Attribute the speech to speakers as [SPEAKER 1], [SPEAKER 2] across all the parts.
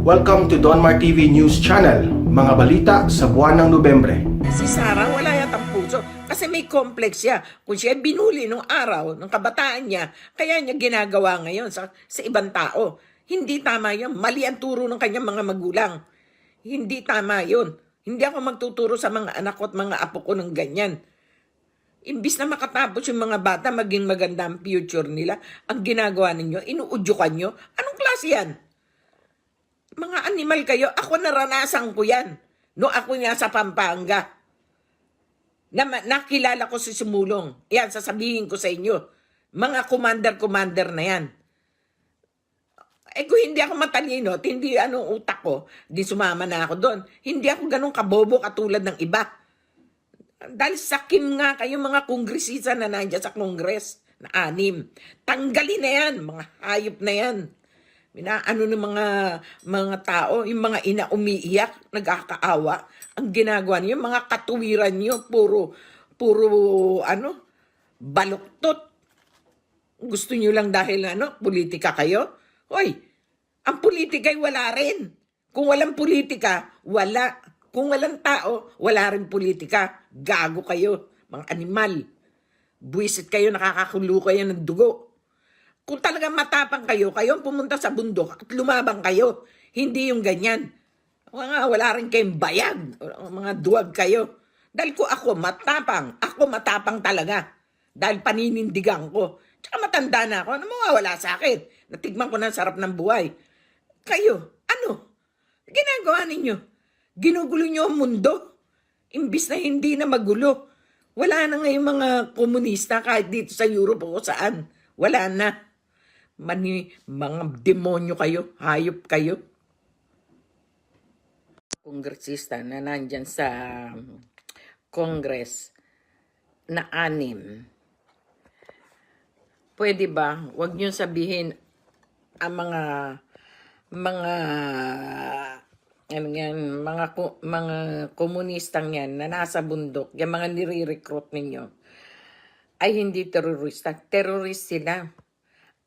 [SPEAKER 1] Welcome to Donmar TV News Channel, mga balita sa buwan ng Nobyembre.
[SPEAKER 2] Si Sarah wala yatang puso kasi may complex siya. Kung siya binuli nung araw, ng kabataan niya, kaya niya ginagawa ngayon sa ibang tao. Hindi tama yun. Mali ang turo ng kanyang mga magulang. Hindi tama yun. Hindi ako magtuturo sa mga anak ko at mga apo ko ng ganyan. Imbis na makatapos yung mga bata, maging maganda ang future nila, ang ginagawa ninyo, inuudyukan nyo. Anong klase yan? Mga animal kayo, ako naranasan ko yan. No, ako nga sa Pampanga. Nakilala ko si Sumulong. Yan, sasabihin ko sa inyo. Mga commander na yan. Kung hindi ako matalino at hindi utak ko, di sumama na ako doon. Hindi ako ganun kabobo katulad ng iba. Dahil sakim nga kayo mga kongresista na nandiyan sa kongres na 6. Tanggalin na yan, mga hayop na yan. Ng mga tao, yung mga ina umiiyak, nagkakaawa, ang ginagawa niyo, mga katuwiran niyo, puro baluktot. Gusto niyo lang dahil politika kayo? Hoy, ang politika ay wala rin. Kung walang politika, wala. Kung walang tao, wala rin politika. Gago kayo, mga animal. Buwisit kayo, nakakakulo kayo ng dugo. Kung talagang matapang kayo, kayo pumunta sa bundok at lumabang kayo. Hindi yung ganyan. Wala rin kayong bayag. Mga duwag kayo. Dahil ako matapang talaga. Dahil paninindigan ko. Tsaka matanda na ako, mawawala sa akin. Natigman ko na sarap ng buhay. Kayo, ginagawa ninyo? Ginugulo nyo ang mundo. Imbis na hindi na magulo. Wala na ngayong mga komunista kahit dito sa Europe o saan. Wala na. Mga demonyo kayo, hayop kayo. Kongresista na nandyan sa Congress na 6. Pwede ba, wag niyo sabihin ang mga komunistang yan na nasa bundok, yung mga nire-recruit ninyo, ay hindi terorista. Terrorist sila.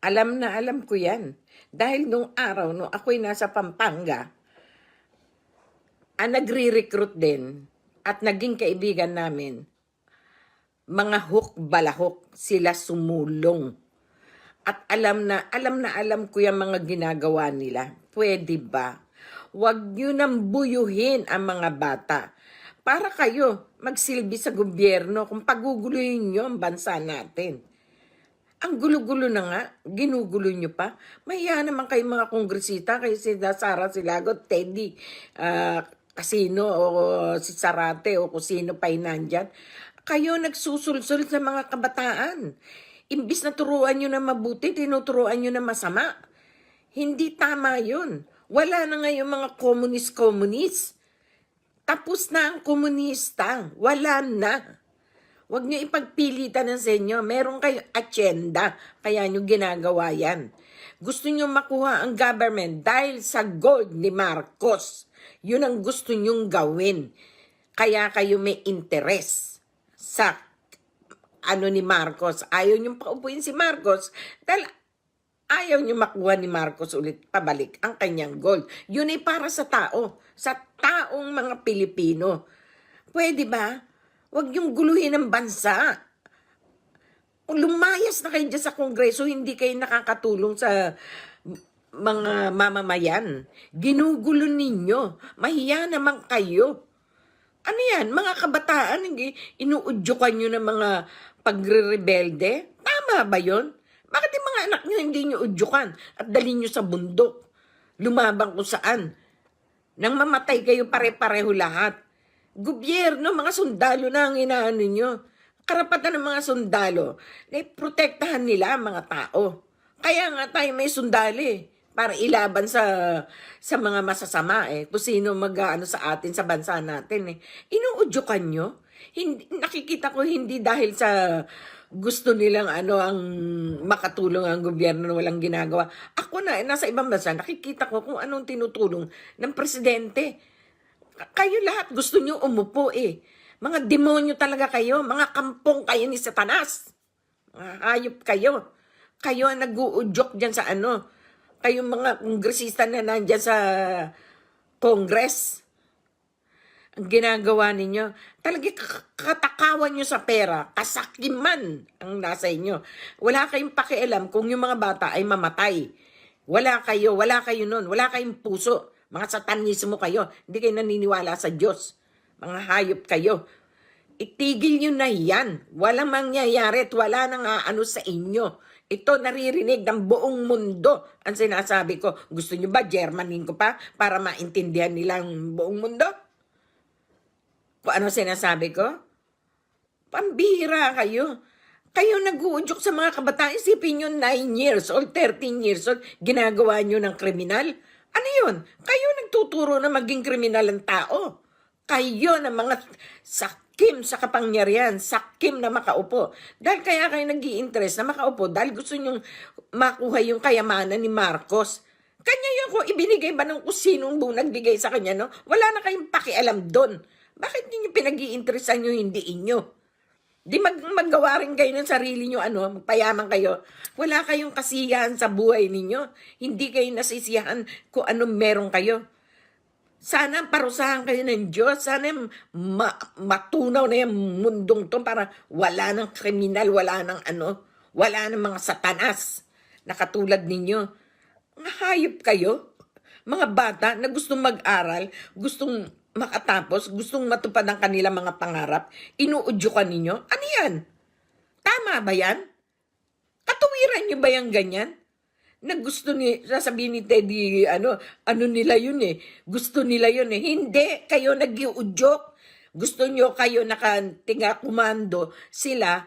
[SPEAKER 2] Alam na alam ko yan. Dahil nung araw, nung ako'y nasa Pampanga, nagre-recruit din at naging kaibigan namin, mga balahok, sila Sumulong. At alam ko yung mga ginagawa nila. Pwede ba? Huwag nyo nang buyuhin ang mga bata. Para kayo magsilbi sa gobyerno kung paguguluhin nyo ang bansa natin. Ang gulo-gulo na nga, ginugulo nyo pa. Mahiya naman kayo mga kongresita, kayo si Sara Silago, Teddy Casino, o si Sarate, o kung sino pa nandyan. Kayo nagsusulsul sa mga kabataan. Imbis na turuan nyo na mabuti, tinuturuan nyo na masama. Hindi tama yun. Wala na ngayon mga komunist. Tapos na ang komunista. Wala na. Huwag nyo ipagpilitan ng sa inyo. Meron kayong agenda. Kaya nyo ginagawa yan. Gusto nyo makuha ang government dahil sa gold ni Marcos. Yun ang gusto nyong gawin. Kaya kayo may interes sa ni Marcos. Ayaw niyong paupuin si Marcos dahil ayaw niyong makuha ni Marcos ulit pabalik ang kanyang gold. Yun ay para sa tao, sa taong mga Pilipino. Pwede ba? Huwag niyong guluhin ang bansa. Kung lumayas na kayo dyan sa Kongreso, hindi kayo nakakatulong sa mga mamamayan. Ginugulo ninyo. Mahiya naman kayo. Ano yan? Mga kabataan, inuudyukan nyo ng mga pagre-rebelde? Tama ba yun? Bakit yung mga anak nyo hindi nyo udyukan at dalhin nyo sa bundok? Lumabang kung saan? Nang mamatay kayo pare-pareho lahat. Gobyerno, mga sundalo na ang inaano nyo. Karapatan ng mga sundalo na protektahan nila ang mga tao. Kaya nga tayo may sundalo para ilaban sa mga masasama kung sino mag-aano sa atin, sa bansa natin Inuudyukan nyo? Nakikita ko hindi dahil sa gusto nilang ang makatulong ang gobyerno na walang ginagawa. Ako nasa ibang bansa, nakikita ko kung anong tinutulong ng presidente. Kayo lahat gusto nyo umupo Mga demonyo talaga kayo, mga kampong kayo ni Satanas. Mga hayop kayo. Kayo ang nag-uudyok dyan sa Kayong mga kongresista na nandyan sa Congress, ang ginagawa ninyo, talaga katakawan nyo sa pera, kasakiman ang nasa inyo. Wala kayong pakialam kung yung mga bata ay mamatay. Wala kayo nun, wala kayong puso. Mga satanismo kayo, hindi kayo naniniwala sa Diyos. Mga hayop kayo. Itigil nyo na yan. Walang mangyayari at wala nang ano sa inyo. Ito naririnig ng buong mundo. Ang sinasabi ko, gusto nyo ba Germanin ko pa para maintindihan nilang buong mundo? Kung ano sinasabi ko? Pambihira kayo. Kayo nag-uudyok sa mga kabataan. Isipin nyo 9 years old, 13 years old, ginagawa nyo ng kriminal. Ano yun? Kayo nagtuturo na maging kriminal ang tao. Kayo na mga sakim sa kapangyarihan, sakim na makaupo. Dahil kaya kayo nag-i-interest na makaupo dahil gusto nyong makuha yung kayamanan ni Marcos. Kanya yun kung ibinigay ba ng kusinong nagbigay sa kanya, no? Wala na kayong pakialam doon. Bakit ninyo pinag-i-interestan nyo hindi inyo? Di maggawa rin kayo ng sarili nyo, magpayaman kayo. Wala kayong kasiyahan sa buhay ninyo. Hindi kayo nasisiyahan kung anong meron kayo. Sana parusahan kayo ng Diyos. Sana matunaw na yung mundong to para wala ng kriminal, wala ng mga satanas na katulad ninyo. Mga hayop kayo. Mga bata na gustong mag-aral, gustong makatapos, gustong matupad ang kanilang mga pangarap, inuudyukan ninyo? Ano yan? Tama ba yan? Katuwiran nyo ba yung ganyan? Na gusto sasabihin ni Teddy, ano nila yun eh. Gusto nila yun eh. Hindi, kayo nag-iudyok. Gusto nyo kayo nakatinga kumando. Sila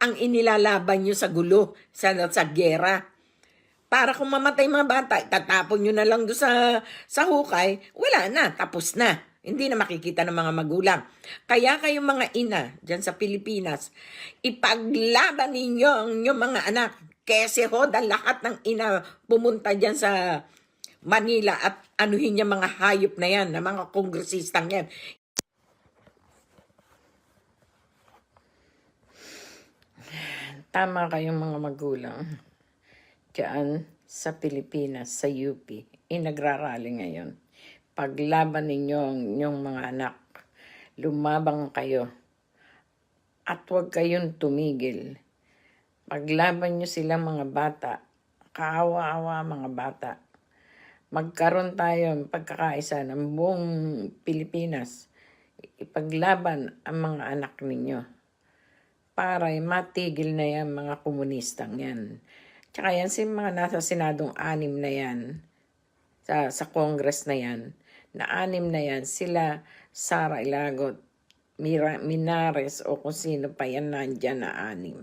[SPEAKER 2] ang inilalaban nyo sa gulo, sa gera. Para kung mamatay mga bata, tatapon nyo na lang doon sa hukay, wala na, tapos na. Hindi na makikita ng mga magulang. Kaya kayong mga ina dyan sa Pilipinas, ipaglaban ninyo ang inyong mga anak. Kasi ang lahat ng ina pumunta dyan sa Manila at anuhin niya mga hayop na yan, na mga kongresistang yan. Tama kayong mga magulang. Diyan sa Pilipinas, sa UP, nagrarally ngayon. Paglaban ninyo ang inyong mga anak, lumabang kayo at huwag kayong tumigil. Paglaban nyo silang mga bata, kaawa-awa mga bata. Magkaroon tayo ng pagkakaisa ng buong Pilipinas. Ipaglaban ang mga anak ninyo para matigil na yan mga komunistang yan. Tsaka yan si mga nasa Senadong 6 na yan, sa Congress na yan, na 6 na yan, sila Sara Ilagot, Minares o kung sino pa yan nandyan na 6.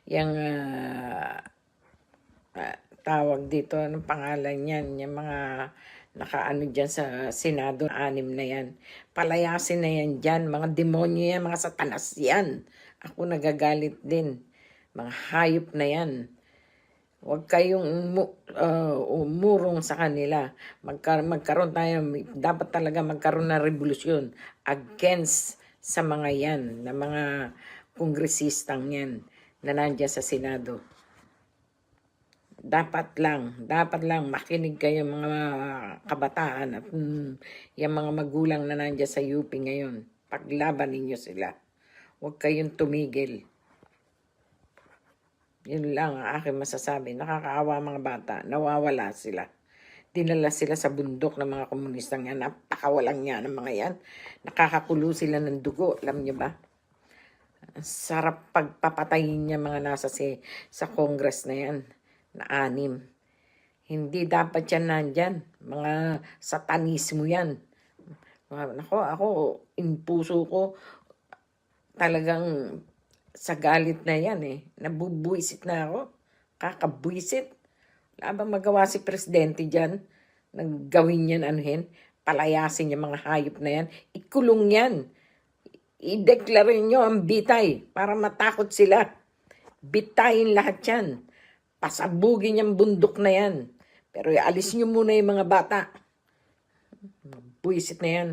[SPEAKER 2] Yung tawag dito, anong pangalan yan, yung mga nakaano dyan sa Senado, 6 na yan. Palayasin na yan dyan, mga demonyo yan, mga satanas yan. Ako nagagalit din, mga hayop na yan. Huwag kayong umurong sa kanila. Magkaroon tayo, dapat talaga magkaroon ng revolusyon against sa mga yan, na mga kongresistang yan, na nandiyan sa Senado. Dapat lang makinig kayo mga kabataan at yung mga magulang na nandiyan sa UP ngayon. Paglaban ninyo sila. Huwag kayong tumigil. Yun lang ang aking masasabi. Nakakaawa mga bata. Nawawala sila. Dinala sila sa bundok ng mga komunistang yan. Napakawalang yan ng mga yan. Nakakakulo sila ng dugo. Alam niyo ba? Sarap pagpapatayin niya mga nasa sa Congress na yan. Na 6. Hindi dapat yan nandyan. Mga satanismo yan. Ako, impuso ko, talagang sa galit na yan eh. Nabubuisit na ako. Kakabuisit. Wala bang magawa si Presidente dyan? Naggawin yan, palayasin yung mga hayop na yan. Ikulong yan. I-declare nyo ang bitay para matakot sila. Bitayin lahat yan. Pasabugin yung bundok na yan. Pero alis nyo muna yung mga bata. Buisit na yan.